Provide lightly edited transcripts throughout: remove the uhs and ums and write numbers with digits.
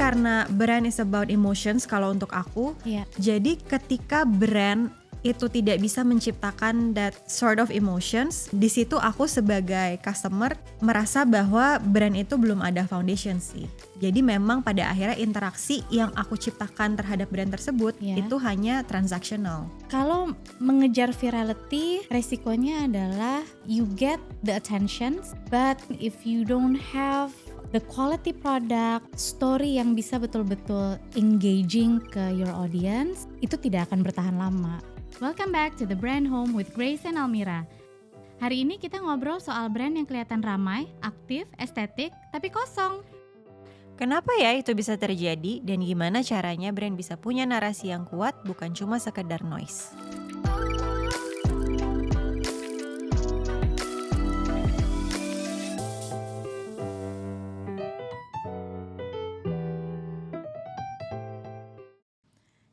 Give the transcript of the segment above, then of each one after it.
karena brand is about emotions kalau untuk aku. Jadi ketika brand itu tidak bisa menciptakan that sort of emotions, di situ aku sebagai customer merasa bahwa brand itu belum ada foundation sih. Jadi memang pada akhirnya interaksi yang aku ciptakan terhadap brand tersebut itu hanya transactional. Kalau mengejar virality, resikonya adalah you get the attention, but if you don't have the quality product, story yang bisa betul-betul engaging ke your audience, itu tidak akan bertahan lama. Welcome back to the Brand Home with Grace and Almira. Hari ini kita ngobrol soal brand yang kelihatan ramai, aktif, estetik, tapi kosong. Kenapa ya itu bisa terjadi dan gimana caranya brand bisa punya narasi yang kuat bukan cuma sekedar noise?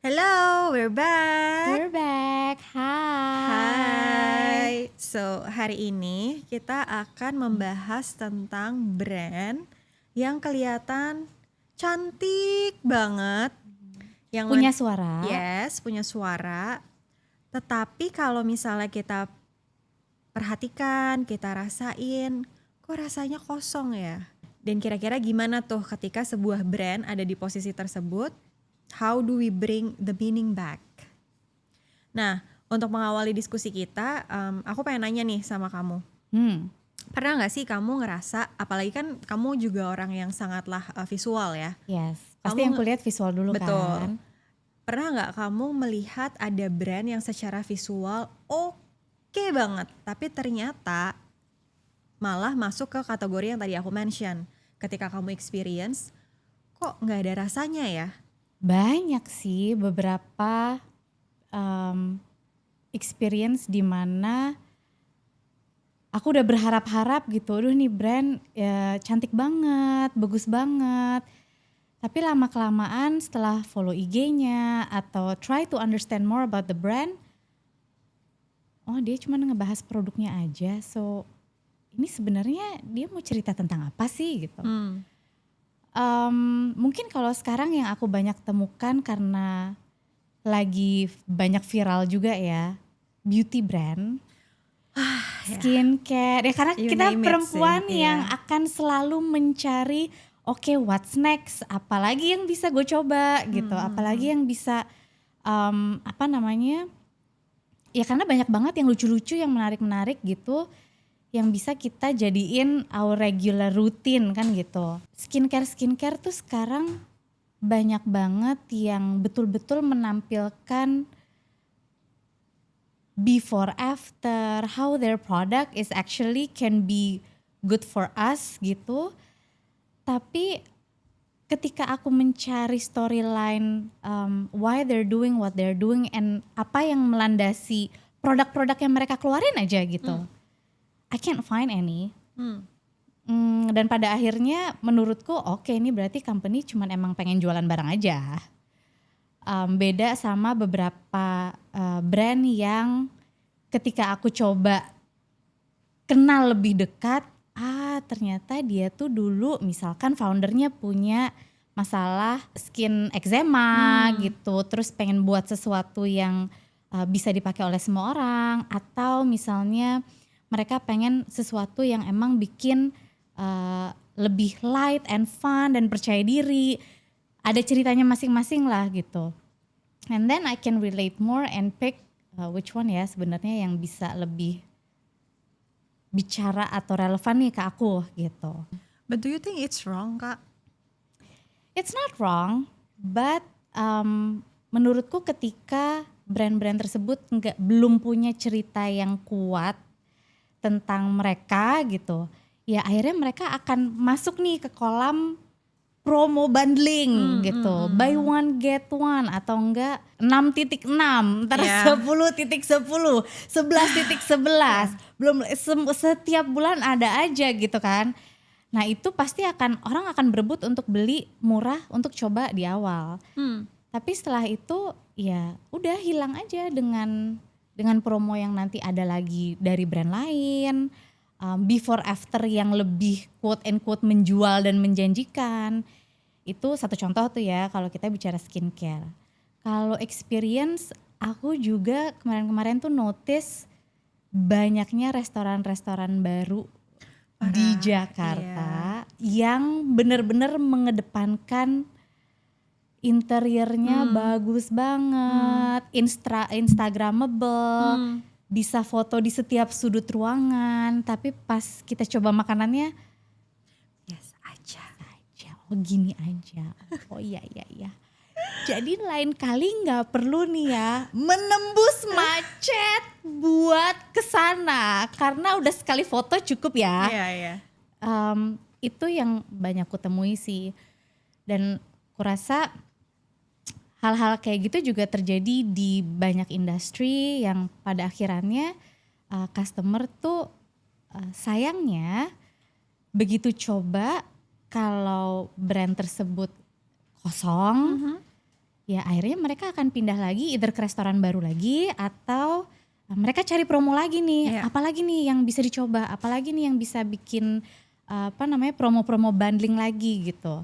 Hello, we're back. We're back. Hai. So, hari ini kita akan membahas tentang brand yang kelihatan cantik banget, yang Punya suara. Yes, punya suara. Tetapi kalau misalnya kita perhatikan, kita rasain, kok rasanya kosong ya? Dan kira-kira gimana tuh ketika sebuah brand ada di posisi tersebut? How do we bring the meaning back? Nah, untuk mengawali diskusi kita, aku pengen nanya nih sama kamu. Pernah gak sih kamu ngerasa, apalagi kan kamu juga orang yang sangatlah visual ya? Yes, pasti yang kulihat visual dulu betul. Kan? Pernah gak kamu melihat ada brand yang secara visual oke banget, tapi ternyata malah masuk ke kategori yang tadi aku mention. Ketika kamu experience, kok gak ada rasanya ya? Banyak sih beberapa experience di mana aku udah berharap-harap gitu, aduh nih brand ya cantik banget, bagus banget. Tapi lama-kelamaan setelah follow IG-nya atau try to understand more about the brand, oh dia cuma ngebahas produknya aja, so ini sebenarnya dia mau cerita tentang apa sih gitu. Mungkin kalau sekarang yang aku banyak temukan karena lagi banyak viral juga ya, beauty brand, skincare, ya karena kita perempuan yang akan selalu mencari okay, what's next, apalagi yang bisa gue coba gitu, apalagi yang bisa ya karena banyak banget yang lucu-lucu, yang menarik-menarik gitu, yang bisa kita jadiin our regular routine kan gitu. Skincare tuh sekarang banyak banget yang betul-betul menampilkan before after, how their product is actually can be good for us gitu. Tapi ketika aku mencari storyline why they're doing what they're doing and apa yang melandasi produk-produk yang mereka keluarin aja gitu. I can't find any. Dan pada akhirnya menurutku oke, ini berarti company cuman emang pengen jualan barang aja. Beda sama beberapa brand yang ketika aku coba kenal lebih dekat, ternyata dia tuh dulu misalkan foundernya punya masalah skin eczema gitu, terus pengen buat sesuatu yang bisa dipakai oleh semua orang, atau misalnya mereka pengen sesuatu yang emang bikin lebih light and fun dan percaya diri. Ada ceritanya masing-masing lah gitu. And then I can relate more and pick which one ya sebenarnya yang bisa lebih bicara atau relevan nih ke aku gitu. But do you think it's wrong, Kak? It's not wrong, but menurutku ketika brand-brand tersebut belum punya cerita yang kuat tentang mereka gitu, ya akhirnya mereka akan masuk nih ke kolam promo bundling gitu, buy one get one atau enggak 6.6, ntar 10.10, 11.11, belum setiap bulan ada aja gitu kan. Nah itu pasti orang akan berebut untuk beli murah untuk coba di awal. Tapi setelah itu ya udah hilang aja dengan promo yang nanti ada lagi dari brand lain, before after yang lebih quote and quote menjual dan menjanjikan. Itu satu contoh tuh ya kalau kita bicara skincare. Kalau experience, aku juga kemarin-kemarin tuh notice banyaknya restoran-restoran baru di Parah, Jakarta iya. yang benar-benar mengedepankan interiornya Hmm, bagus banget, instagramable, hmm. bisa foto di setiap sudut ruangan. Tapi pas kita coba makanannya, Biasa aja. aja, oh gini aja, oh iya iya iya. Jadi lain kali nggak perlu nih ya menembus macet buat kesana karena udah sekali foto cukup ya. Iya, iya. Itu yang banyak kutemui sih, dan kurasa hal-hal kayak gitu juga terjadi di banyak industri yang pada akhirannya customer tuh sayangnya begitu coba kalau brand tersebut kosong, Mhm. ya akhirnya mereka akan pindah lagi either ke restoran baru lagi atau mereka cari promo lagi nih, Iya. apalagi nih yang bisa dicoba, apalagi nih yang bisa bikin promo-promo bundling lagi gitu.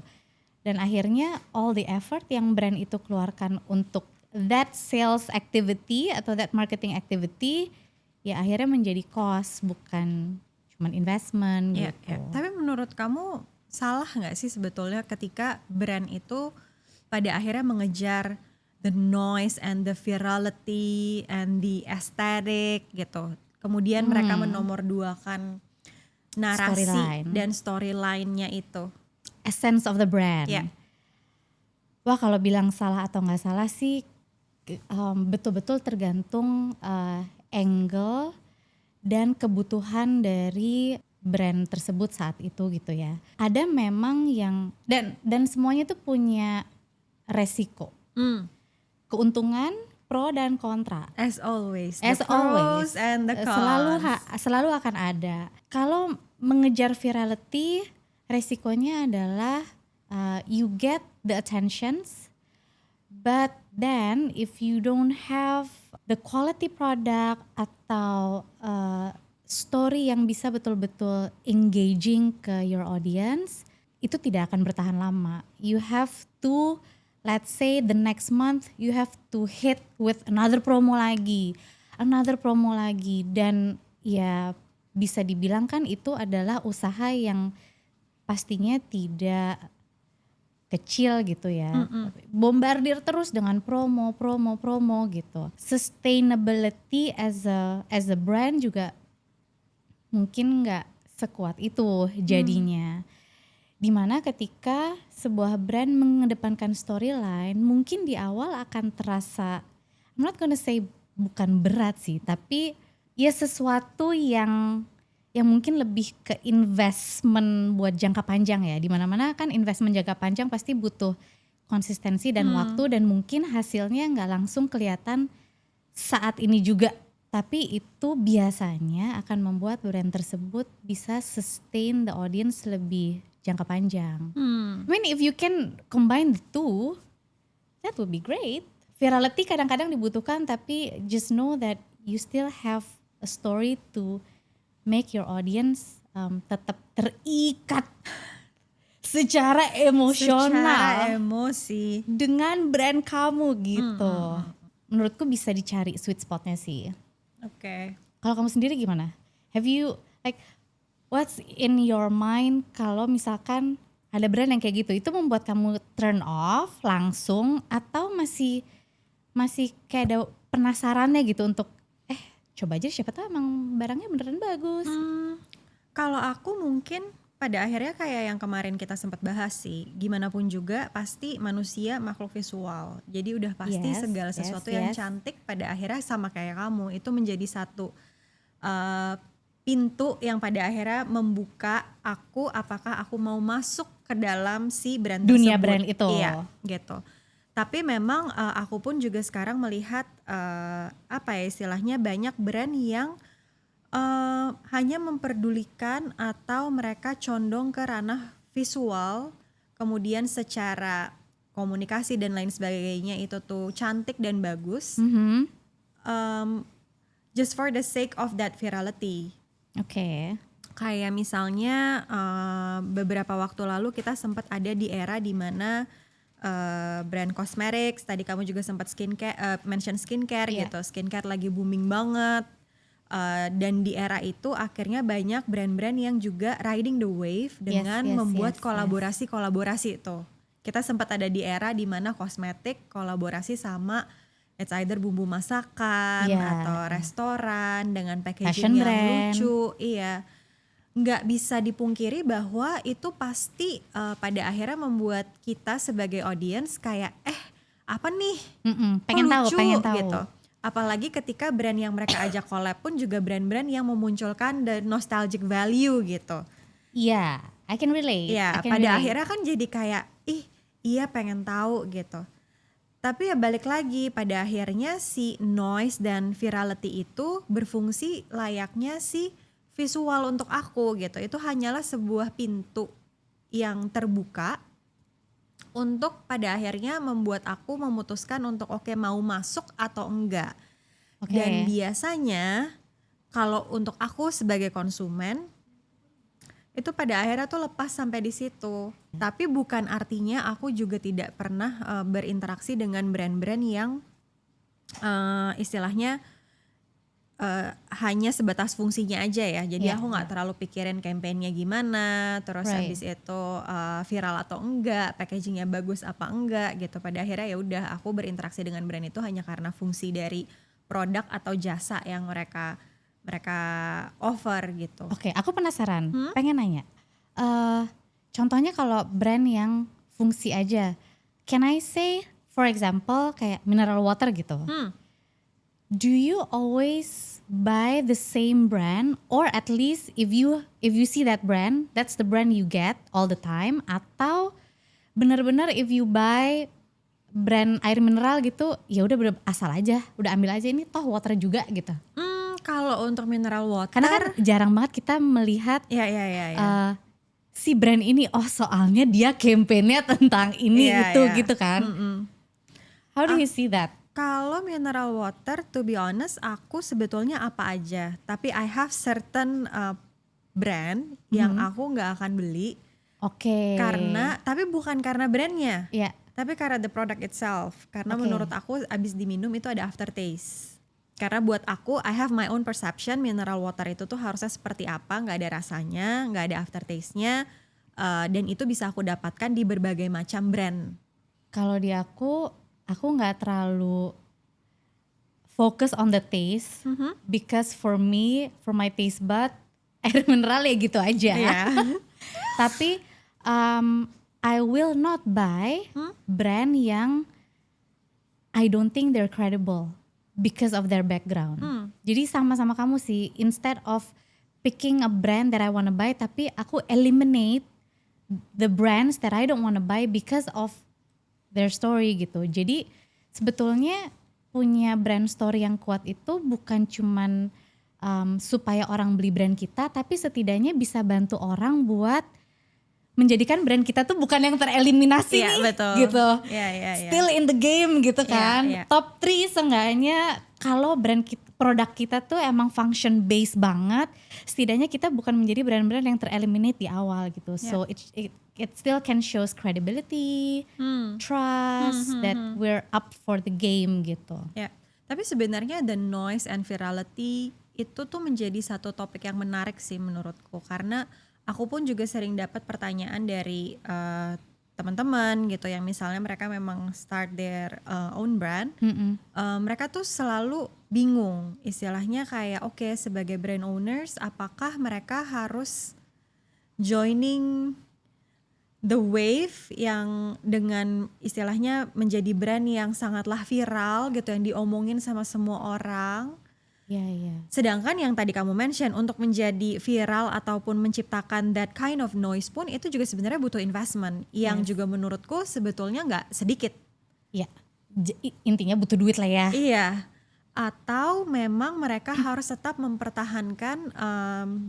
Dan akhirnya all the effort yang brand itu keluarkan untuk that sales activity atau that marketing activity ya akhirnya menjadi cost, bukan cuman investment Iya, gitu. iya. Tapi menurut kamu salah nggak sih sebetulnya ketika brand itu pada akhirnya mengejar the noise and the virality and the aesthetic gitu. Kemudian mereka menomorduakan narasi Storyline, dan storyline-nya itu. essence of the Ya. brand. Wah kalau bilang salah atau nggak salah sih betul-betul tergantung angle dan kebutuhan dari brand tersebut saat itu gitu ya. Ada memang yang dan semuanya tuh punya resiko, Hmm. keuntungan, pro dan kontra. As always, the As always, pros and the selalu cons. selalu akan ada. Kalau mengejar virality, resikonya adalah you get the attentions, but then if you don't have the quality product atau story yang bisa betul-betul engaging ke your audience, itu tidak akan bertahan lama. You have to, let's say the next month you have to hit with another promo lagi, dan ya bisa dibilang kan itu adalah usaha yang pastinya tidak kecil gitu ya. Bombardir terus dengan promo gitu. Sustainability as a brand juga mungkin nggak sekuat itu jadinya. Dimana ketika sebuah brand mengedepankan storyline, mungkin di awal akan terasa, I'm not gonna say bukan berat sih, tapi ya sesuatu yang mungkin lebih ke investment buat jangka panjang ya. Dimana-mana kan investment jangka panjang pasti butuh konsistensi dan waktu, dan mungkin hasilnya nggak langsung kelihatan saat ini juga. Tapi itu biasanya akan membuat brand tersebut bisa sustain the audience lebih jangka panjang. I mean if you can combine the two, that would be great. Virality kadang-kadang dibutuhkan, tapi just know that you still have a story to make your audience tetap terikat secara emosional Secara emosi. dengan brand kamu gitu. Menurutku bisa dicari sweet spotnya sih. Oke. Kalau kamu sendiri gimana? Have you like what's in your mind kalau misalkan ada brand yang kayak gitu? Itu membuat kamu turn off langsung atau masih kayak ada penasarannya gitu untuk coba aja siapa tahu emang barangnya beneran bagus. Kalau aku mungkin pada akhirnya kayak yang kemarin kita sempat bahas sih, gimana pun juga pasti manusia makhluk visual. Jadi udah pasti Yes, segala yes, sesuatu yang yes. cantik pada akhirnya sama kayak kamu itu menjadi satu pintu yang pada akhirnya membuka aku apakah aku mau masuk ke dalam si brand Dunia tersebut. brand itu. Iya, gitu. Tapi memang aku pun juga sekarang melihat apa ya istilahnya banyak brand yang hanya memperdulikan atau mereka condong ke ranah visual, kemudian secara komunikasi dan lain sebagainya itu tuh cantik dan bagus, just for the sake of that virality. Oke. Kayak misalnya beberapa waktu lalu kita sempat ada di era di mana brand cosmetics, tadi kamu juga sempat mention skincare Iya. gitu. Skincare lagi booming banget. Dan di era itu akhirnya banyak brand-brand yang juga riding the wave dengan yes, membuat yes. kolaborasi-kolaborasi tuh. Kita sempat ada di era di mana kosmetik kolaborasi sama it's either bumbu masakan Iya. atau restoran dengan Fashion packaging yang brand. lucu. Iya. Nggak bisa dipungkiri bahwa itu pasti pada akhirnya membuat kita sebagai audience kayak apa nih? Kok Pengen tahu, lucu pengen tahu. gitu. Apalagi ketika brand yang mereka ajak collab pun juga brand-brand yang memunculkan the nostalgic value gitu. Iya, I can relate. Ya, I can pada relate. akhirnya kan jadi kayak iya pengen tahu gitu. Tapi ya balik lagi, pada akhirnya si noise dan virality itu berfungsi layaknya si visual untuk aku gitu. Itu hanyalah sebuah pintu yang terbuka untuk pada akhirnya membuat aku memutuskan untuk oke mau masuk atau enggak. Oke. Dan biasanya kalau untuk aku sebagai konsumen itu pada akhirnya tuh lepas sampai di situ. Tapi bukan artinya aku juga tidak pernah berinteraksi dengan brand-brand yang istilahnya hanya sebatas fungsinya aja ya. Jadi Iya, aku nggak terlalu pikirin kampanyenya gimana, terus Right. habis itu viral atau enggak, packagingnya bagus apa enggak gitu. Pada akhirnya ya udah aku berinteraksi dengan brand itu hanya karena fungsi dari produk atau jasa yang mereka offer gitu. Oke, aku penasaran, pengen nanya. Contohnya kalau brand yang fungsi aja, can I say for example kayak mineral water gitu. Do you always buy the same brand, or at least if you see that brand, that's the brand you get all the time, atau benar-benar if you buy brand air mineral gitu, ya udah asal aja, udah ambil aja, ini toh water juga gitu. Kalau untuk mineral water, Karena kan jarang banget kita melihat ya. si brand ini, oh soalnya dia campaignnya tentang ini Iya, itu iya. gitu kan. How do you see that? Kalau mineral water, to be honest, aku sebetulnya apa aja. Tapi I have certain brand yang aku nggak akan beli. Oke. Tapi bukan karena brandnya, Iya. tapi karena the product itself. Karena Oke. menurut aku abis diminum itu ada aftertaste. Karena buat aku, I have my own perception mineral water itu tuh harusnya seperti apa, nggak ada rasanya, nggak ada aftertaste-nya, dan itu bisa aku dapatkan di berbagai macam brand. Kalau di aku nggak terlalu focus on the taste, because for me, for my taste bud, air mineral ya gitu aja. Iya. Tapi I will not buy brand yang I don't think they're credible because of their background. Jadi sama-sama kamu sih, instead of picking a brand that I wanna buy, tapi aku eliminate the brands that I don't wanna buy because of their story gitu. Jadi sebetulnya punya brand story yang kuat itu bukan cuman supaya orang beli brand kita, tapi setidaknya bisa bantu orang buat menjadikan brand kita tuh bukan yang tereliminasi Iya, nih betul. gitu. Iya. Still in the game gitu kan. Iya. Top 3 seenggaknya kalau produk kita tuh emang function based banget, setidaknya kita bukan menjadi brand-brand yang tereliminate di awal gitu. So it still can shows credibility, trust that we're up for the game gitu. Ya, tapi sebenarnya the noise and virality itu tuh menjadi satu topik yang menarik sih menurutku, karena aku pun juga sering dapat pertanyaan dari teman-teman gitu yang misalnya mereka memang start their own brand, mereka tuh selalu bingung istilahnya kayak oke, sebagai brand owners apakah mereka harus joining the wave yang dengan istilahnya menjadi brand yang sangatlah viral gitu, yang diomongin sama semua orang. Iya. Sedangkan yang tadi kamu mention untuk menjadi viral ataupun menciptakan that kind of noise pun itu juga sebenarnya butuh investment yang juga menurutku sebetulnya nggak sedikit. Iya. Intinya butuh duit lah ya. Iya. Atau memang mereka harus tetap mempertahankan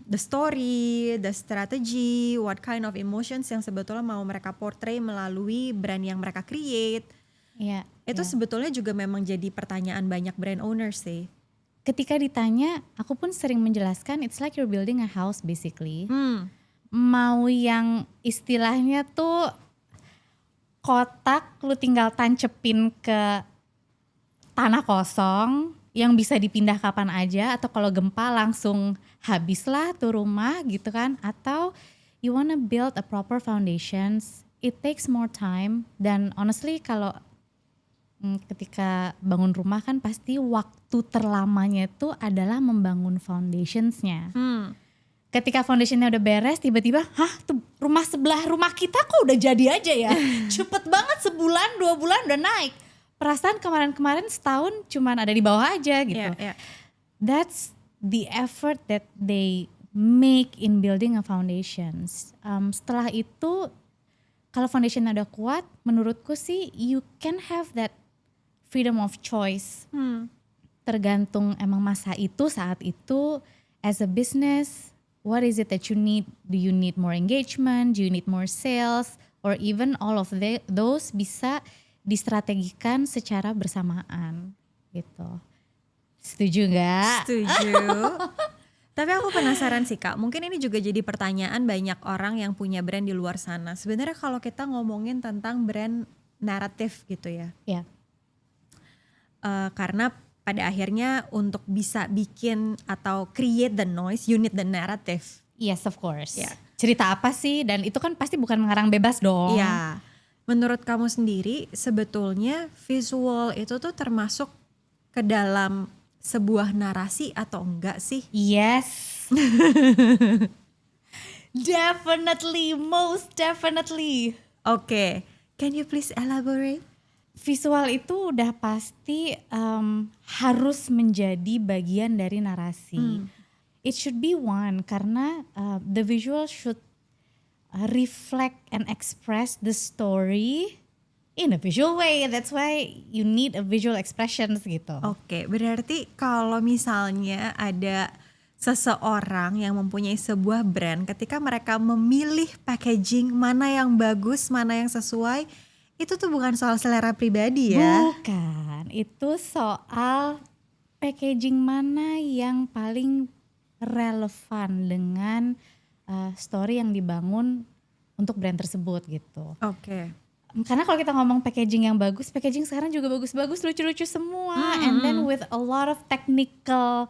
the story, the strategy, what kind of emotions yang sebetulnya mau mereka portray melalui brand yang mereka create. Iya. Itu sebetulnya juga memang jadi pertanyaan banyak brand owners sih. ketika ditanya, aku pun sering menjelaskan it's like you're building a house basically. Mau yang istilahnya tuh kotak lu tinggal tancepin ke tanah kosong yang bisa dipindah kapan aja, atau kalau gempa langsung habislah tuh rumah gitu kan, atau you wanna build a proper foundations, it takes more time. Dan honestly kalau ketika bangun rumah kan pasti waktu terlamanya itu adalah membangun foundationsnya. Ketika foundationnya udah beres, tiba-tiba, tuh rumah sebelah rumah kita kok udah jadi aja ya. Cepet banget, sebulan 2 bulan udah naik. Perasaan kemarin-kemarin setahun cuman ada di bawah aja gitu. That's the effort that they make in building a foundations. Setelah itu, kalau foundation udah kuat, menurutku sih you can have that freedom of choice. Tergantung emang masa itu, saat itu, as a business, what is it that you need? Do you need more engagement? Do you need more sales? Or even all of those bisa distrategikan secara bersamaan gitu. Setuju gak? Setuju. Tapi aku penasaran sih Kak, mungkin ini juga jadi pertanyaan banyak orang yang punya brand di luar sana. Sebenarnya kalau kita ngomongin tentang brand naratif gitu ya. Ya. Karena pada akhirnya untuk bisa bikin atau create the noise, you need the narrative. Yes, of course. Ya. Cerita apa sih? Dan itu kan pasti bukan mengarang bebas dong. Iya. Menurut kamu sendiri sebetulnya visual itu tuh termasuk ke dalam sebuah narasi atau enggak sih? Yes. Definitely, most definitely. Oke. Can you please elaborate? Visual itu udah pasti harus menjadi bagian dari narasi. It should be one karena the visual should reflect and express the story in a visual way. That's why you need a visual expressions gitu. Oke, berarti kalau misalnya ada seseorang yang mempunyai sebuah brand, ketika mereka memilih packaging mana yang bagus, mana yang sesuai, itu tuh bukan soal selera pribadi ya? Bukan, itu soal packaging mana yang paling relevan dengan story yang dibangun untuk brand tersebut gitu. Oke. Karena kalau kita ngomong packaging yang bagus, packaging sekarang juga bagus-bagus, lucu-lucu semua. And then with a lot of technical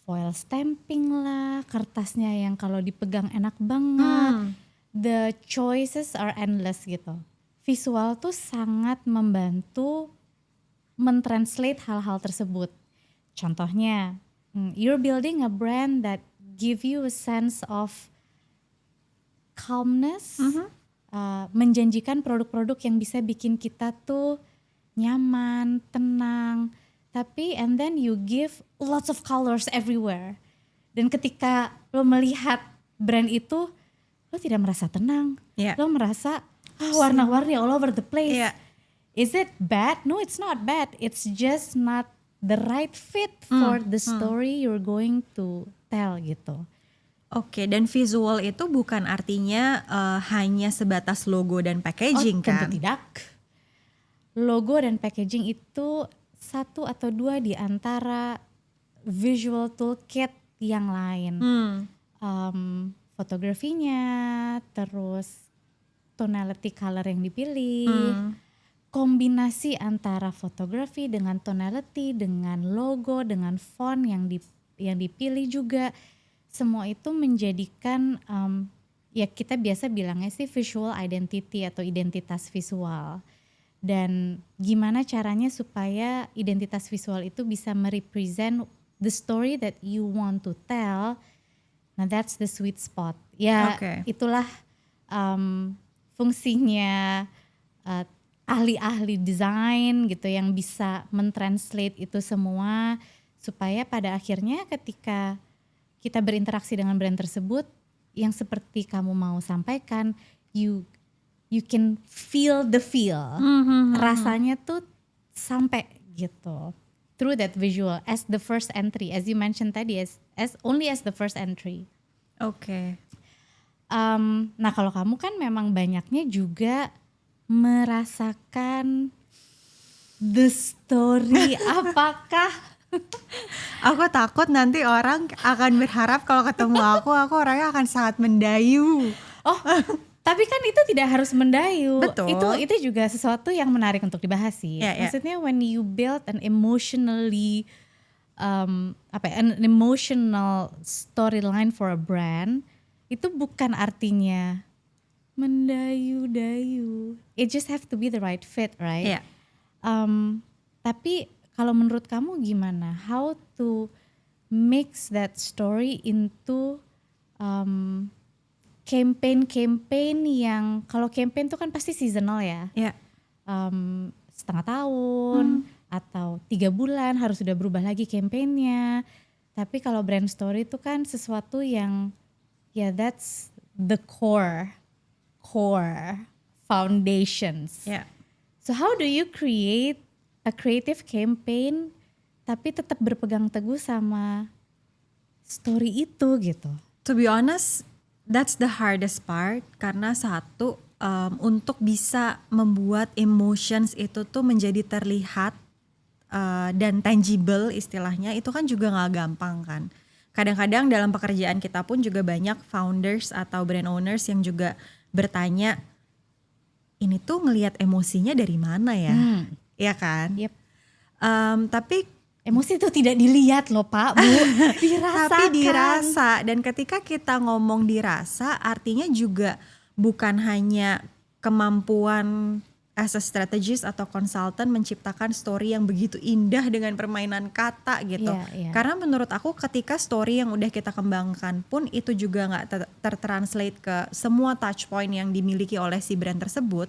foil stamping lah, kertasnya yang kalau dipegang enak banget. The choices are endless gitu. Visual tuh sangat membantu mentranslate hal-hal tersebut. Contohnya, you're building a brand that give you a sense of calmness, menjanjikan produk-produk yang bisa bikin kita tuh nyaman, tenang. Tapi and then you give lots of colors everywhere. Dan ketika lo melihat brand itu, lo tidak merasa tenang. Lo merasa warna-warni all over the place. Is it bad? No, it's not bad. It's just not the right fit for the story you're going to tell gitu. Oke, dan visual itu bukan artinya hanya sebatas logo dan packaging kan? Tentu tidak. Logo dan packaging itu satu atau dua di antara visual toolkit yang lain. Fotografinya, terus tonality color yang dipilih, kombinasi antara fotografi dengan tonality, dengan logo, dengan font yang dipilih juga, semua itu menjadikan ya kita biasa bilangnya sih visual identity atau identitas visual. Dan gimana caranya supaya identitas visual itu bisa merepresent the story that you want to tell. Nah, that's the sweet spot. Ya, itulah fungsinya ahli-ahli desain gitu yang bisa mentranslate itu semua supaya pada akhirnya ketika kita berinteraksi dengan brand tersebut yang seperti kamu mau sampaikan, you can feel the feel. Rasanya tuh sampai gitu. Through that visual as the first entry, as you mentioned tadi, as only as the first entry. Oke. Nah kalau kamu kan memang banyaknya juga merasakan the story. Apakah Aku takut nanti orang akan berharap kalau ketemu aku orangnya akan sangat mendayu. Oh, tapi kan itu tidak harus mendayu. Betul. Itu juga sesuatu yang menarik untuk dibahas sih. Ya, ya. Maksudnya when you build an emotionally an emotional storyline for a brand, itu bukan artinya mendayu-dayu. It just have to be the right fit, right? Ya. Tapi kalau menurut kamu gimana? How to mix that story into campaign yang, kalau campaign itu kan pasti seasonal ya, Ya. setengah tahun atau 3 bulan harus sudah berubah lagi campaignnya. Tapi kalau brand story itu kan sesuatu yang that's the core foundations. Ya. So how do you create a creative campaign tapi tetap berpegang teguh sama story itu gitu? To be honest, that's the hardest part karena satu untuk bisa membuat emotions itu tuh menjadi terlihat dan tangible istilahnya itu kan juga nggak gampang kan. Kadang-kadang dalam pekerjaan kita pun juga banyak founders atau brand owners yang juga bertanya ini tuh ngelihat emosinya dari mana ya, ya kan? Yep. Tapi Emosi itu tidak dilihat loh Pak, Bu, dirasakan. tapi dirasa, dan ketika kita ngomong dirasa artinya juga bukan hanya kemampuan as a strategist atau consultant menciptakan story yang begitu indah dengan permainan kata gitu. Iya. Karena menurut aku ketika story yang udah kita kembangkan pun itu juga gak tertranslate ke semua touch point yang dimiliki oleh si brand tersebut,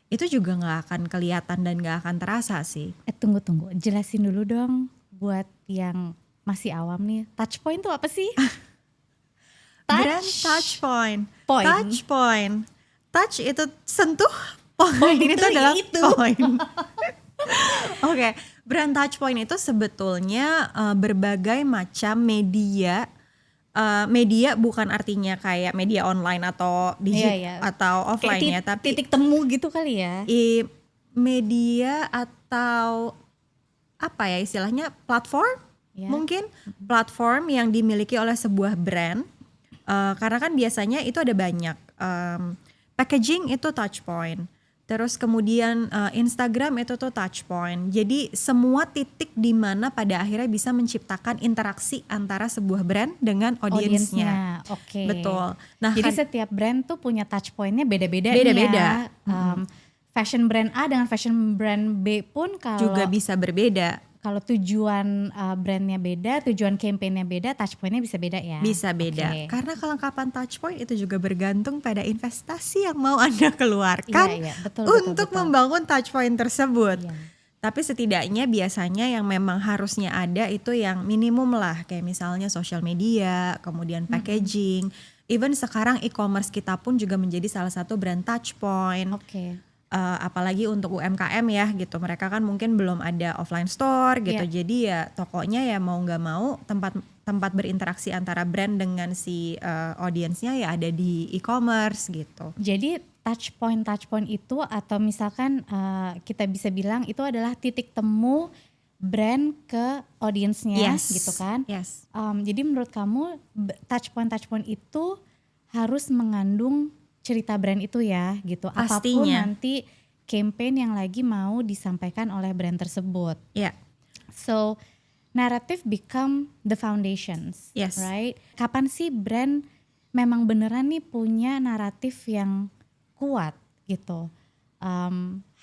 itu juga gak akan kelihatan dan gak akan terasa sih. Tunggu, jelasin dulu dong buat yang masih awam nih, touch point itu apa sih? Brand touch point. Point. Touch point. Touch itu sentuh, point itu adalah itu. point. Oke, brand touch point itu sebetulnya berbagai macam media. Media bukan artinya kayak media online atau Iya. atau offline ya, tapi titik temu gitu kali ya. media atau apa ya istilahnya platform, Ya. mungkin platform yang dimiliki oleh sebuah brand. Karena kan biasanya itu ada banyak packaging itu touch point, terus kemudian Instagram itu tuh touch point. Jadi semua titik di mana pada akhirnya bisa menciptakan interaksi antara sebuah brand dengan audiensnya. Oke. Betul. Nah, Jadi kan setiap brand tuh punya touch pointnya beda-beda. Beda-beda. Nih ya. Fashion brand A dengan fashion brand B pun juga bisa berbeda. kalau tujuan brandnya beda, tujuan campaignnya beda, touch pointnya bisa beda ya. Bisa beda. Oke. Karena kelengkapan touch point itu juga bergantung pada investasi yang mau Anda keluarkan Iya, betul, untuk betul. membangun touch point tersebut. Iya. Tapi setidaknya biasanya yang memang harusnya ada itu yang minimum lah, kayak misalnya social media, kemudian packaging. Even sekarang e-commerce kita pun juga menjadi salah satu brand touch point. Oke. Apalagi untuk UMKM ya gitu, mereka kan mungkin belum ada offline store gitu. Iya. Jadi ya tokonya ya mau nggak mau tempat berinteraksi antara brand dengan si audiensnya ya ada di e-commerce gitu. Jadi touch point itu atau misalkan kita bisa bilang itu adalah titik temu brand ke audiensnya gitu kan. Yes. Jadi menurut kamu touch point itu harus mengandung cerita brand itu ya gitu. Apapun Pastinya. nanti campaign yang lagi mau disampaikan oleh brand tersebut. Ya. So narrative become the foundations, Yes. right? Kapan sih brand memang beneran nih punya naratif yang kuat gitu?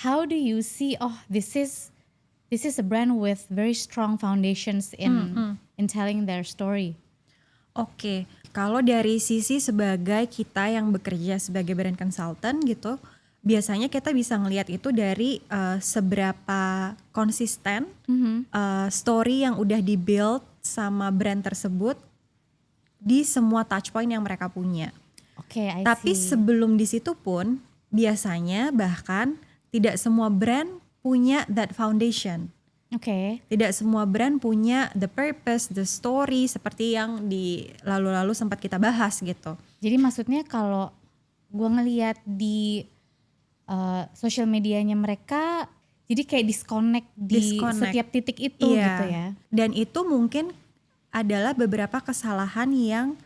How do you see? Oh, this is a brand with very strong foundations in telling their story. Oke, kalau dari sisi sebagai kita yang bekerja sebagai brand consultant gitu, biasanya kita bisa ngelihat itu dari seberapa konsisten story yang udah di-build sama brand tersebut di semua touch point yang mereka punya. Oke, I Tapi see. sebelum di situ pun biasanya bahkan tidak semua brand punya that foundation. Oke. Tidak semua brand punya the purpose, the story seperti yang di lalu-lalu sempat kita bahas gitu. Jadi maksudnya kalau gue ngelihat di social medianya mereka, Jadi kayak disconnect di Disconnect. setiap titik itu Iya. gitu ya. Dan itu mungkin adalah beberapa kesalahan yang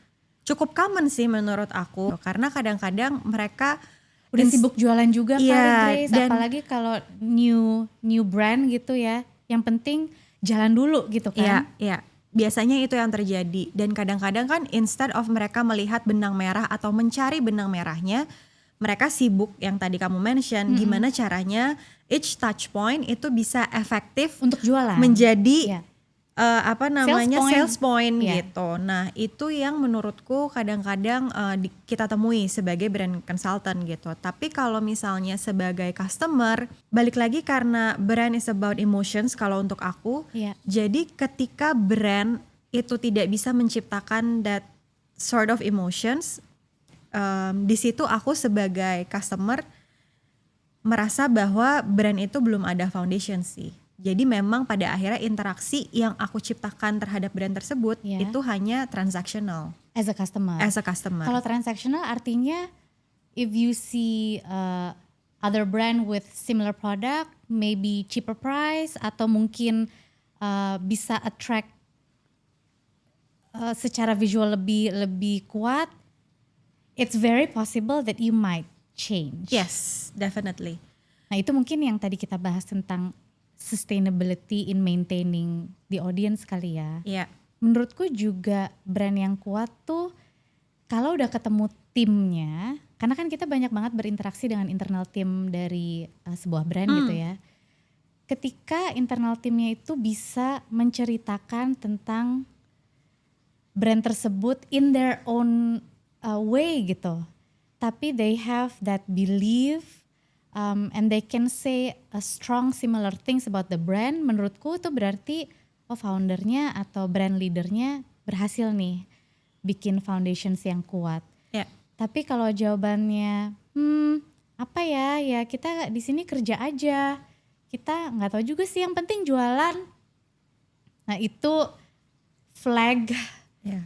cukup common sih menurut aku. Karena kadang-kadang mereka Udah sibuk jualan juga kali Iya, Grace, dan apalagi kalau new brand gitu ya. Yang penting jalan dulu gitu Iya, kan. iya. Biasanya itu yang terjadi. Dan kadang-kadang kan instead of mereka melihat benang merah atau mencari benang merahnya, mereka sibuk yang tadi kamu mention, gimana caranya each touch point itu bisa efektif Untuk jualan. menjadi Iya. sales point Iya. gitu. Nah, itu yang menurutku kadang-kadang kita temui sebagai brand consultant gitu. Tapi kalau misalnya sebagai customer, balik lagi karena brand is about emotions kalau untuk aku. Iya. Jadi ketika brand itu tidak bisa menciptakan that sort of emotions, di situ aku sebagai customer merasa bahwa brand itu belum ada foundation sih. Jadi memang pada akhirnya interaksi yang aku ciptakan terhadap brand tersebut Iya. itu hanya transactional As a customer. as a customer. Kalau transactional artinya if you see other brand with similar product, maybe cheaper price atau mungkin bisa attract secara visual lebih kuat, it's very possible that you might change. Yes, definitely. Nah itu mungkin yang tadi kita bahas tentang sustainability in maintaining the audience kali ya. Iya. Menurutku juga brand yang kuat tuh kalau udah ketemu timnya, karena kan kita banyak banget berinteraksi dengan internal tim dari sebuah brand gitu ya. Ketika internal timnya itu bisa menceritakan tentang brand tersebut in their own way gitu. Tapi they have that belief and they can say a strong similar things about the brand. Menurutku itu berarti foundernya atau brand leadernya berhasil nih bikin foundations yang kuat. Ya. Tapi kalau jawabannya apa ya kita di sini kerja aja, kita nggak tahu juga sih, yang penting jualan. Nah itu flag. Ya.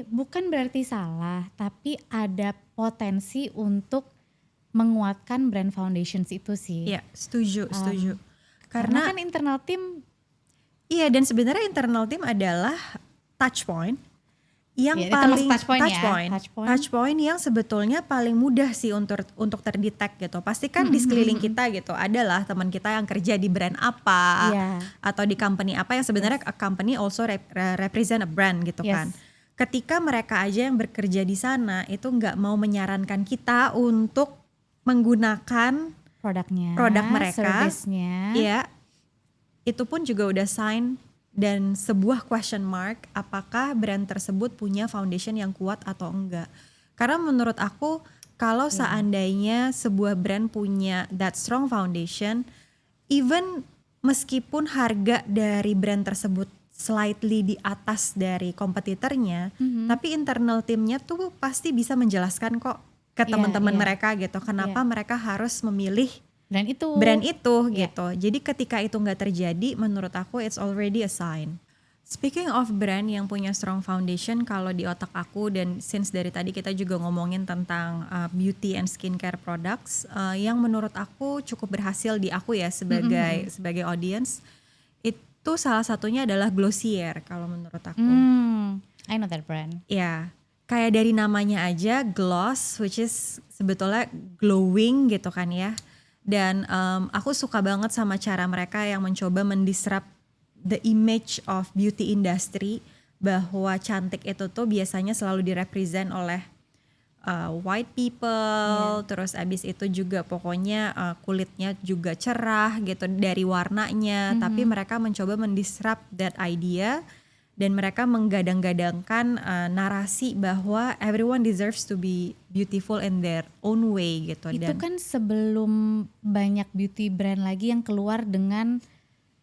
Bukan berarti salah, tapi ada potensi untuk menguatkan brand foundations itu sih. Iya, setuju. Karena kan internal tim. Iya, dan sebenarnya internal tim adalah touch point yang Ya, itu paling masuk touch point ya. yang sebetulnya paling mudah sih untuk terdetek gitu. Pasti kan di sekeliling kita gitu adalah teman kita yang kerja di brand apa Iya. atau di company apa yang sebenarnya a company also represent a brand gitu Yes. kan. Ketika mereka aja yang bekerja di sana itu nggak mau menyarankan kita untuk menggunakan Produknya, produk mereka, service-nya. ya itu pun juga udah sign dan sebuah question mark apakah brand tersebut punya foundation yang kuat atau enggak. Karena menurut aku kalau seandainya sebuah brand punya that strong foundation, even meskipun harga dari brand tersebut slightly di atas dari kompetitornya, tapi internal timnya tuh pasti bisa menjelaskan kok ke Iya, teman-teman iya. mereka gitu kenapa mereka harus memilih Brand itu. Iya. gitu. Jadi ketika itu nggak terjadi, menurut aku it's already a sign. Speaking of brand yang punya strong foundation, kalau di otak aku dan since dari tadi kita juga ngomongin tentang beauty and skincare products, yang menurut aku cukup berhasil di aku ya sebagai audience, itu salah satunya adalah Glossier kalau menurut aku. I know that brand. Ya, kayak dari namanya aja gloss, which is sebetulnya glowing gitu kan ya. Dan aku suka banget sama cara mereka yang mencoba mendisrupt the image of beauty industry, bahwa cantik itu tuh biasanya selalu direpresent oleh white people, terus abis itu juga pokoknya kulitnya juga cerah gitu dari warnanya, tapi mereka mencoba mendisrupt that idea dan mereka menggadang-gadangkan narasi bahwa everyone deserves to be beautiful in their own way gitu. Itu kan sebelum banyak beauty brand lagi yang keluar dengan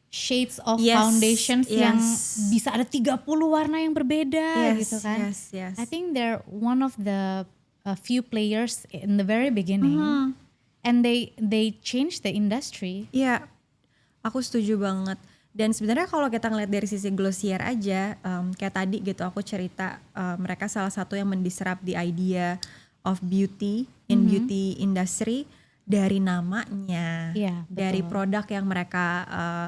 shades of foundations yang bisa ada 30 warna yang berbeda gitu kan. Yes. I think they're one of the few players in the very beginning. And they changed the industry. Iya, aku setuju banget. Dan sebenarnya kalau kita ngeliat dari sisi Glossier aja, kayak tadi gitu aku cerita mereka salah satu yang mendisrupt the idea of beauty in beauty industry. dari namanya, Iya, dari betul. produk yang mereka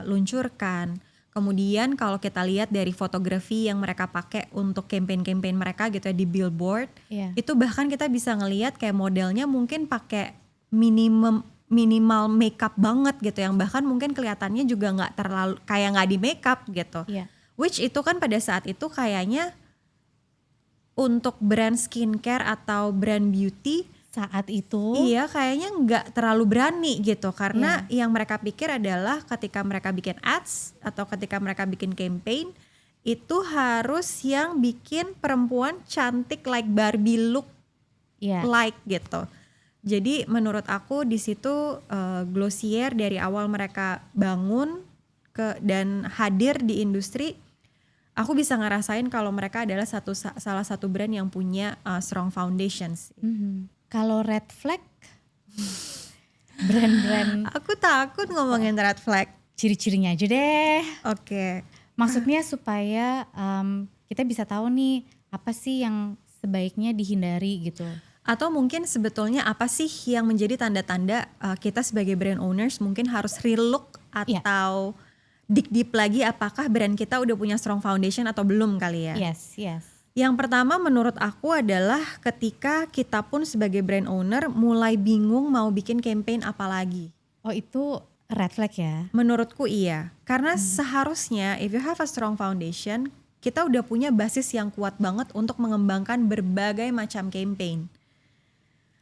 luncurkan. Kemudian kalau kita lihat dari fotografi yang mereka pakai untuk campaign-campaign mereka gitu ya di billboard, Iya. itu bahkan kita bisa ngelihat kayak modelnya mungkin pakai minimal makeup banget gitu, yang bahkan mungkin kelihatannya juga nggak terlalu kayak nggak di makeup gitu. Iya. Which itu kan pada saat itu kayaknya untuk brand skincare atau brand beauty, Saat itu, iya kayaknya nggak terlalu berani gitu, karena iya. yang mereka pikir adalah ketika mereka bikin ads atau ketika mereka bikin campaign itu harus yang bikin perempuan cantik like Barbie look Iya. like gitu. Jadi menurut aku di situ Glossier dari awal mereka bangun dan hadir di industri, aku bisa ngerasain kalau mereka adalah salah satu brand yang punya strong foundations. Kalau red flag, brand-brand Aku takut ngomongin red flag. ciri-cirinya aja deh. Oke. Maksudnya supaya kita bisa tahu nih apa sih yang sebaiknya dihindari gitu. Atau mungkin sebetulnya apa sih yang menjadi tanda-tanda kita sebagai brand owners mungkin harus relook Iya. atau dig deep lagi apakah brand kita udah punya strong foundation atau belum kali ya. Yes. Yang pertama menurut aku adalah ketika kita pun sebagai brand owner mulai bingung mau bikin campaign apa lagi. Oh, itu red flag ya? Menurutku iya, karena seharusnya if you have a strong foundation, kita udah punya basis yang kuat banget untuk mengembangkan berbagai macam campaign.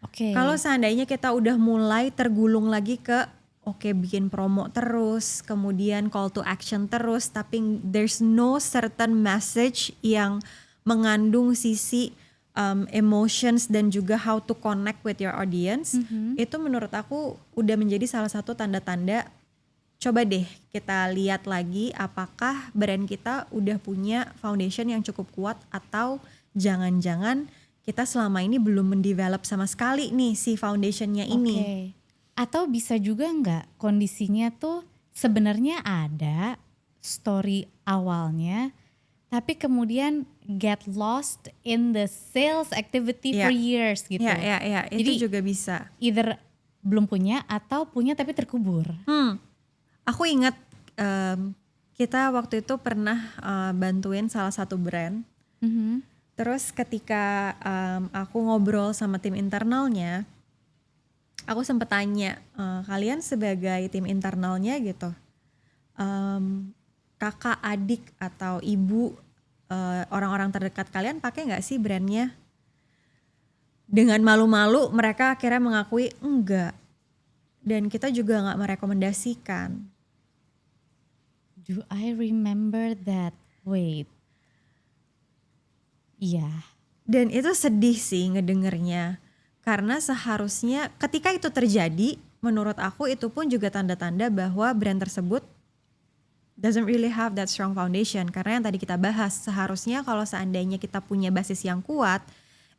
Oke. Kalau seandainya kita udah mulai tergulung lagi ke oke, bikin promo terus, kemudian call to action terus, tapi there's no certain message yang mengandung sisi emotions dan juga how to connect with your audience, itu menurut aku udah menjadi salah satu tanda-tanda coba deh kita lihat lagi apakah brand kita udah punya foundation yang cukup kuat atau jangan-jangan kita selama ini belum mendevelop sama sekali nih si foundationnya ini. Oke. Atau bisa juga nggak kondisinya tuh sebenarnya ada story awalnya, tapi kemudian get lost in the sales activity for years gitu. Ya, itu Jadi juga bisa. either belum punya atau punya tapi terkubur. Aku ingat kita waktu itu pernah bantuin salah satu brand. Terus ketika aku ngobrol sama tim internalnya, aku sempat tanya, kalian sebagai tim internalnya gitu, kakak, adik atau ibu, orang-orang terdekat kalian pakai nggak sih brandnya? Dengan malu-malu mereka akhirnya mengakui enggak. Dan kita juga nggak merekomendasikan. Do I remember that? Wait. Iya. Dan itu sedih sih ngedengernya. Karena seharusnya ketika itu terjadi, menurut aku itu pun juga tanda-tanda bahwa brand tersebut doesn't really have that strong foundation. Karena yang tadi kita bahas, seharusnya kalau seandainya kita punya basis yang kuat,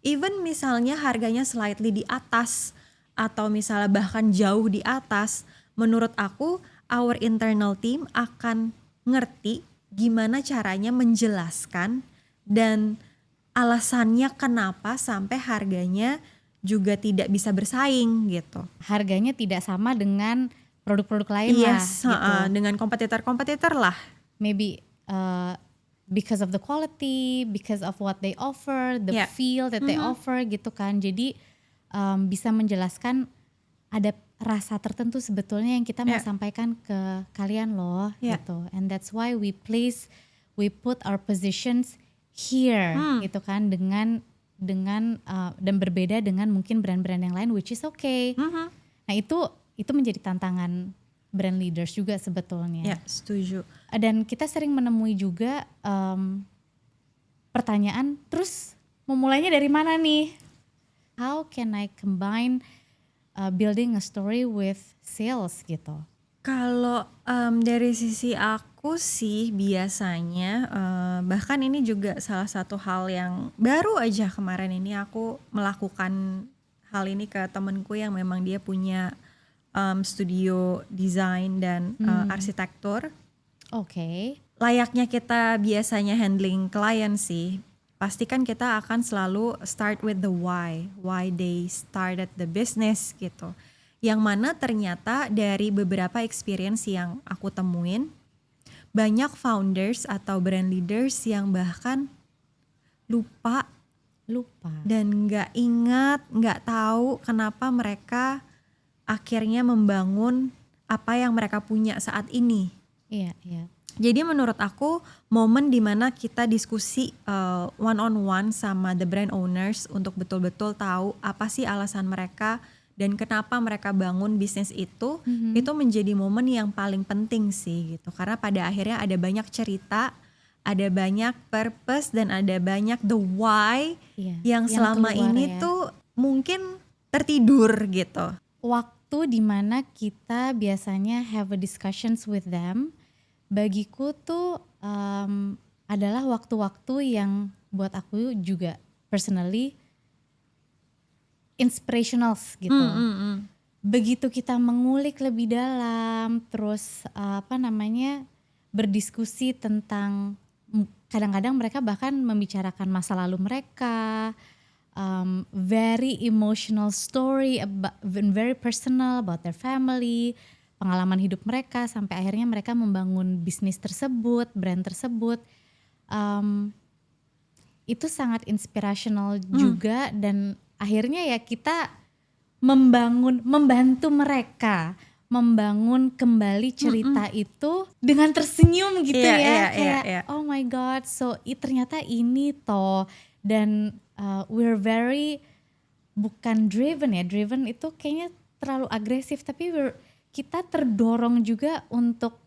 even misalnya harganya slightly di atas, atau misalnya bahkan jauh di atas, menurut aku our internal team akan ngerti gimana caranya menjelaskan dan alasannya kenapa sampai harganya juga tidak bisa bersaing gitu. Harganya tidak sama dengan produk-produk lain lah gitu. Dengan kompetitor-kompetitor lah. Maybe because of the quality, because of what they offer, the feel that they offer gitu kan. Jadi bisa menjelaskan ada rasa tertentu sebetulnya yang kita mau sampaikan ke kalian loh gitu. And that's why we put our positions here gitu kan, dengan dan berbeda dengan mungkin brand-brand yang lain, which is okay. Nah itu menjadi tantangan brand leaders juga sebetulnya. Ya, setuju. Dan kita sering menemui juga pertanyaan, terus memulainya dari mana nih? How can I combine building a story with sales gitu? Kalau dari sisi aku sih biasanya, bahkan ini juga salah satu hal yang baru aja kemarin ini aku melakukan hal ini ke temenku yang memang dia punya studio desain dan arsitektur. Oke. Layaknya kita biasanya handling klien sih, pastikan kita akan selalu start with the why they started the business gitu. Yang mana ternyata dari beberapa experience yang aku temuin, banyak founders atau brand leaders yang bahkan lupa dan nggak ingat, nggak tahu kenapa mereka akhirnya membangun apa yang mereka punya saat ini. Iya, iya. Jadi menurut aku momen dimana kita diskusi one on one sama the brand owners untuk betul-betul tahu apa sih alasan mereka dan kenapa mereka bangun bisnis itu menjadi momen yang paling penting sih gitu. Karena pada akhirnya ada banyak cerita, ada banyak purpose dan ada banyak the why yang selama keluar ini ya. tuh mungkin tertidur gitu. Waktu dimana kita biasanya have a discussions with them, bagiku tuh adalah waktu-waktu yang buat aku juga personally inspirational gitu. Begitu kita mengulik lebih dalam, terus berdiskusi tentang, kadang-kadang mereka bahkan membicarakan masa lalu mereka, very emotional story, very personal about their family, pengalaman hidup mereka sampai akhirnya mereka membangun bisnis tersebut, brand tersebut. Itu sangat inspirational juga dan akhirnya ya kita membantu mereka membangun kembali cerita itu dengan tersenyum gitu kayak oh my god, so ternyata ini toh. Dan we're very bukan driven itu kayaknya terlalu agresif, tapi kita terdorong juga untuk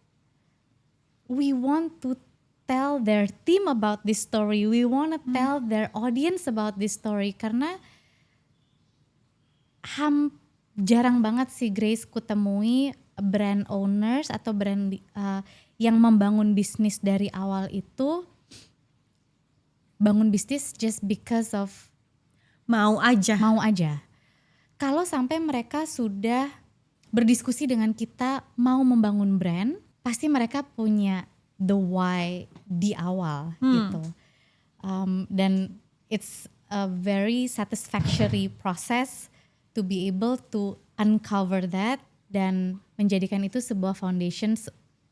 we want to tell their team about this story, we want to tell their audience about this story, karena jarang banget sih Grace kutemui brand owners atau brand yang membangun bisnis dari awal itu bangun bisnis just because of mau aja. Kalau sampai mereka sudah berdiskusi dengan kita mau membangun brand, pasti mereka punya the why di awal gitu. Dan it's a very satisfactory process to be able to uncover that dan menjadikan itu sebuah foundation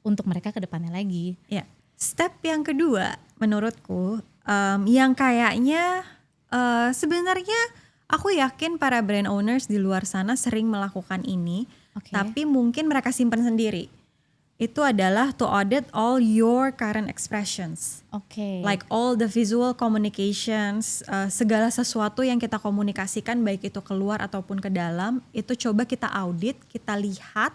untuk mereka ke depannya lagi. Ya. Step yang kedua menurutku yang kayaknya sebenarnya aku yakin para brand owners di luar sana sering melakukan ini, tapi mungkin mereka simpan sendiri. Itu adalah to audit all your current expressions. Like all the visual communications, segala sesuatu yang kita komunikasikan baik itu keluar ataupun ke dalam, itu coba kita audit, kita lihat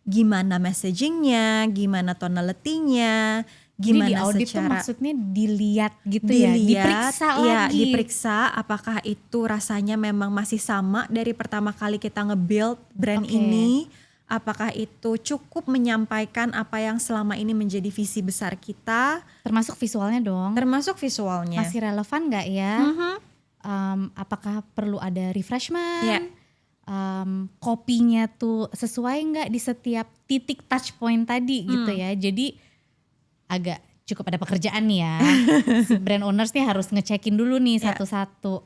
gimana messagingnya, gimana tonality-nya, gimana jadi di audit secara tuh maksudnya dilihat gitu ya, diperiksa lagi. Diperiksa apakah itu rasanya memang masih sama dari pertama kali kita nge-build brand ini. Apakah itu cukup menyampaikan apa yang selama ini menjadi visi besar kita? Termasuk visualnya dong. Termasuk visualnya. Masih relevan gak ya? Apakah perlu ada refreshment? Kopinya tuh sesuai gak di setiap titik touch point tadi gitu ya. Jadi agak cukup ada pekerjaan nih ya. Si brand owners nih harus ngecekin dulu nih satu-satu.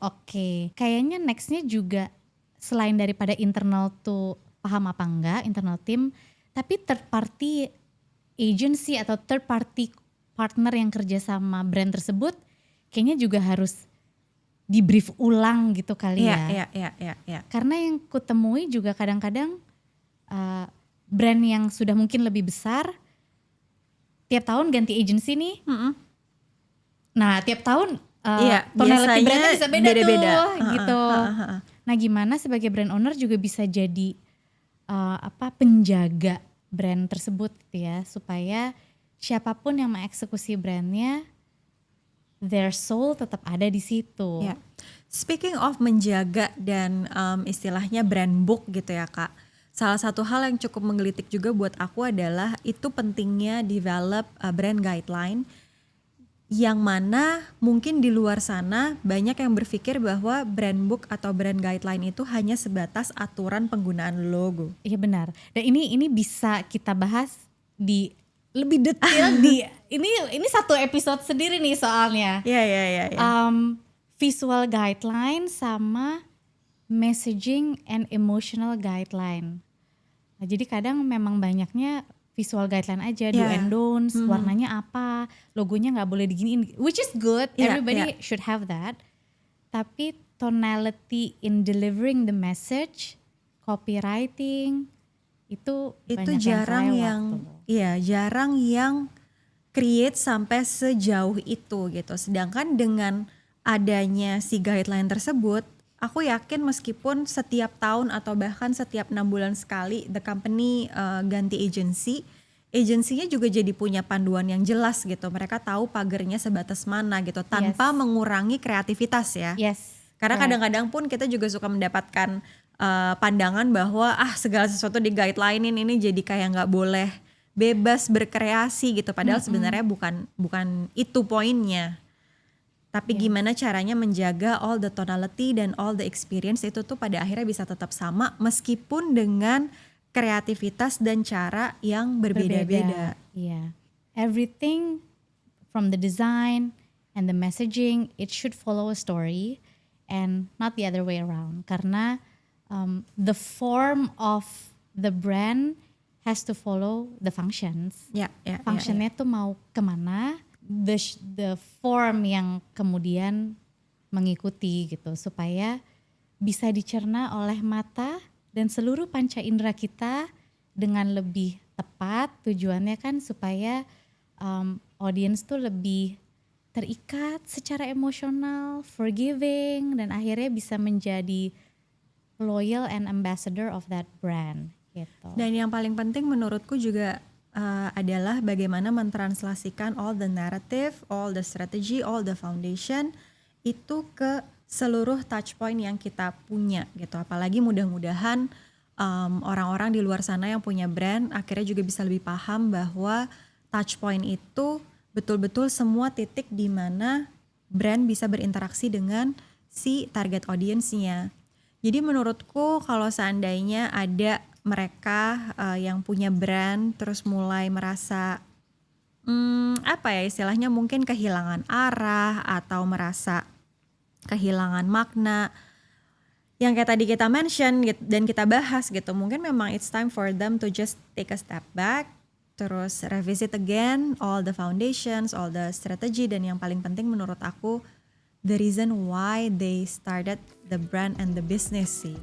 Kayaknya nextnya juga selain daripada internal tuh paham apa enggak internal team, tapi third party agency atau third party partner yang kerja sama brand tersebut kayaknya juga harus di brief ulang gitu kali ya. Karena yang kutemui juga kadang-kadang brand yang sudah mungkin lebih besar tiap tahun ganti agency nih. Nah tiap tahun tonality brandnya bisa beda-beda tuh gitu. Nah gimana sebagai brand owner juga bisa jadi penjaga brand tersebut gitu ya, supaya siapapun yang mengeksekusi brandnya their soul tetap ada di situ. Speaking of menjaga dan istilahnya brand book gitu ya Kak, salah satu hal yang cukup menggelitik juga buat aku adalah itu pentingnya develop brand guideline, yang mana mungkin di luar sana banyak yang berpikir bahwa brand book atau brand guideline itu hanya sebatas aturan penggunaan logo. Iya benar. Dan ini bisa kita bahas di lebih detail di ini satu episode sendiri nih soalnya. Iya. Visual guideline sama messaging and emotional guideline. Nah, jadi kadang memang banyaknya visual guideline aja, do Yeah. and don'ts, warnanya apa, logonya nggak boleh diginiin, which is good, Yeah, everybody should have that. Tapi tonality in delivering the message, copywriting, itu banyak jarang kelewat yang tuh. jarang yang create sampai sejauh itu gitu. Sedangkan dengan adanya si guideline tersebut, aku yakin meskipun setiap tahun atau bahkan setiap 6 bulan sekali the company ganti agensinya juga jadi punya panduan yang jelas gitu. Mereka tahu pagernya sebatas mana gitu tanpa mengurangi kreativitas ya. Yes. Karena correct. kadang-kadang pun kita juga suka mendapatkan pandangan bahwa segala sesuatu di guidelinein ini jadi kayak nggak boleh bebas berkreasi gitu. Padahal sebenarnya bukan itu poinnya. Tapi gimana caranya menjaga all the tonality dan all the experience itu tuh pada akhirnya bisa tetap sama meskipun dengan kreativitas dan cara yang berbeda-beda. Iya. Everything from the design and the messaging, it should follow a story and not the other way around. Karena the form of the brand has to follow the functions. Ya. Functionnya tuh mau kemana, the form yang kemudian mengikuti gitu supaya bisa dicerna oleh mata dan seluruh panca indera kita dengan lebih tepat. Tujuannya kan supaya audience tuh lebih terikat secara emosional, forgiving, dan akhirnya bisa menjadi loyal and ambassador of that brand gitu. Dan yang paling penting menurutku juga adalah bagaimana mentranslasikan all the narrative, all the strategy, all the foundation itu ke seluruh touch point yang kita punya gitu. Apalagi mudah-mudahan orang-orang di luar sana yang punya brand akhirnya juga bisa lebih paham bahwa touch point itu betul-betul semua titik di mana brand bisa berinteraksi dengan si target audience-nya. Jadi menurutku kalau seandainya ada mereka yang punya brand terus mulai merasa istilahnya mungkin kehilangan arah atau merasa kehilangan makna yang kayak tadi kita mention gitu, dan kita bahas gitu, mungkin memang it's time for them to just take a step back, terus revisit again all the foundations, all the strategy, dan yang paling penting menurut aku the reason why they started the brand and the business sih.